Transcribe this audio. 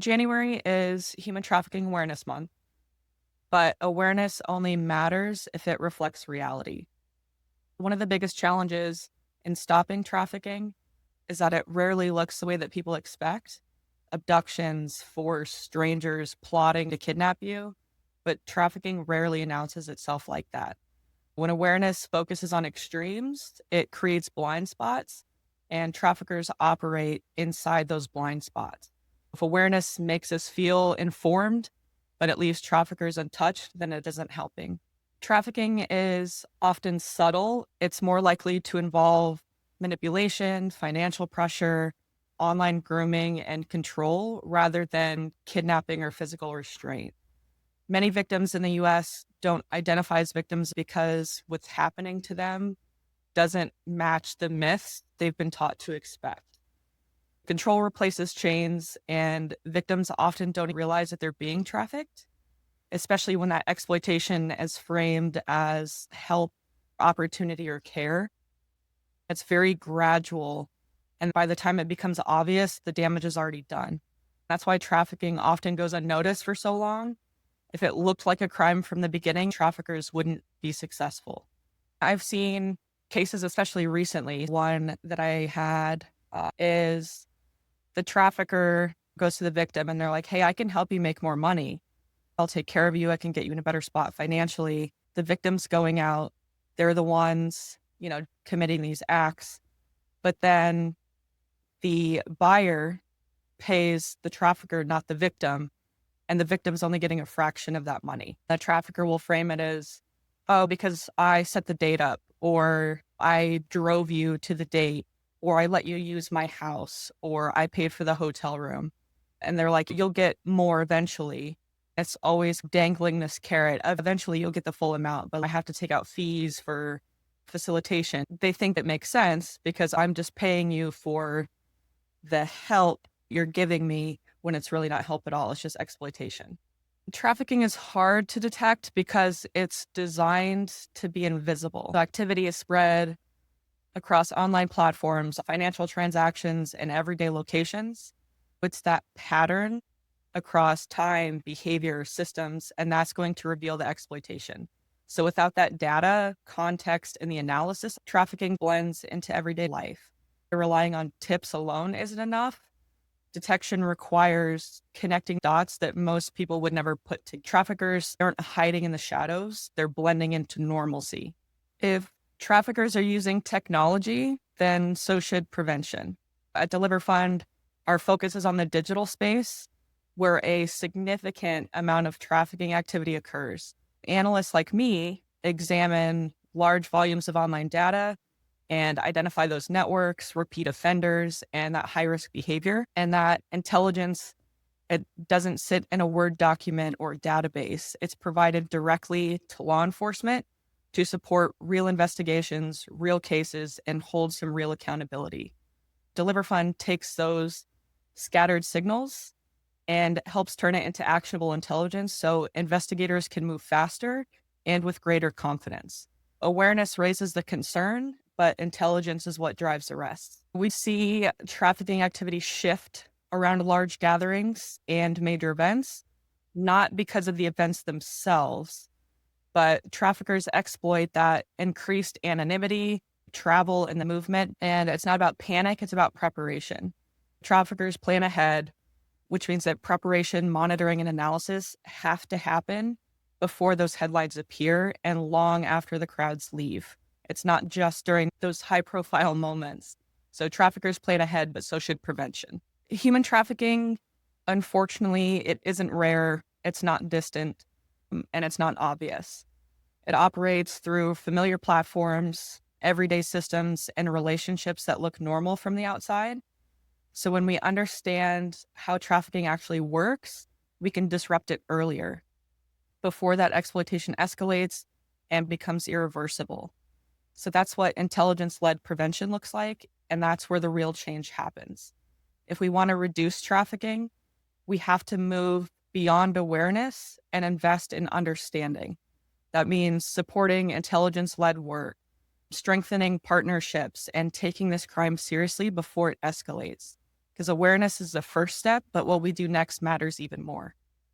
January is Human Trafficking Awareness Month, but awareness only matters if it reflects reality. One of the biggest challenges in stopping trafficking is that it rarely looks the way that people expect. Abductions, force, strangers plotting to kidnap you, but trafficking rarely announces itself like that. When awareness focuses on extremes, it creates blind spots, and traffickers operate inside those blind spots. If awareness makes us feel informed, but it leaves traffickers untouched, then it isn't helping. Trafficking is often subtle. It's more likely to involve manipulation, financial pressure, online grooming, and control rather than kidnapping or physical restraint. Many victims in the US don't identify as victims because what's happening to them doesn't match the myths they've been taught to expect. Control replaces chains, and victims often don't realize that they're being trafficked, especially when that exploitation is framed as help, opportunity, or care. It's very gradual. And by the time it becomes obvious, the damage is already done. That's why trafficking often goes unnoticed for so long. If it looked like a crime from the beginning, traffickers wouldn't be successful. I've seen cases, especially recently. One that I had is the trafficker goes to the victim and they're like, hey, I can help you make more money. I'll take care of you. I can get you in a better spot financially. The victim's going out. They're the ones, committing these acts. But then the buyer pays the trafficker, not the victim. And the victim's only getting a fraction of that money. The trafficker will frame it as, oh, because I set the date up, or I drove you to the date, or I let you use my house, or I paid for the hotel room. And they're like, you'll get more eventually. It's always dangling this carrot. Eventually you'll get the full amount, but I have to take out fees for facilitation. They think that makes sense because I'm just paying you for the help you're giving me when it's really not help at all. It's just exploitation. Trafficking is hard to detect because it's designed to be invisible. The activity is spread across online platforms, financial transactions, and everyday locations. It's that pattern across time, behavior, systems, and that's going to reveal the exploitation. So without that data, context, and the analysis, trafficking blends into everyday life. Relying on tips alone isn't enough. Detection requires connecting dots that most people would never put together. Traffickers aren't hiding in the shadows, they're blending into normalcy. If traffickers are using technology, then so should prevention. At DeliverFund, our focus is on the digital space where a significant amount of trafficking activity occurs. Analysts like me examine large volumes of online data and identify those networks, repeat offenders, and that high-risk behavior. And that intelligence, it doesn't sit in a Word document or database. It's provided directly to law enforcement to support real investigations, real cases, and hold some real accountability. DeliverFund takes those scattered signals and helps turn it into actionable intelligence so investigators can move faster and with greater confidence. Awareness raises the concern, but intelligence is what drives the rest. We see trafficking activity shift around large gatherings and major events, not because of the events themselves, but traffickers exploit that increased anonymity, travel, and the movement. And it's not about panic, it's about preparation. Traffickers plan ahead, which means that preparation, monitoring, and analysis have to happen before those headlines appear and long after the crowds leave. It's not just during those high-profile moments. So traffickers plan ahead, but so should prevention. Human trafficking, unfortunately, it isn't rare, it's not distant, and it's not obvious. It operates through familiar platforms, everyday systems, and relationships that look normal from the outside. So when we understand how trafficking actually works, we can disrupt it earlier before that exploitation escalates and becomes irreversible. So that's what intelligence-led prevention looks like, and that's where the real change happens. If we want to reduce trafficking, we have to move beyond awareness and invest in understanding. That means supporting intelligence-led work, strengthening partnerships, and taking this crime seriously before it escalates. because awareness is the first step, but what we do next matters even more.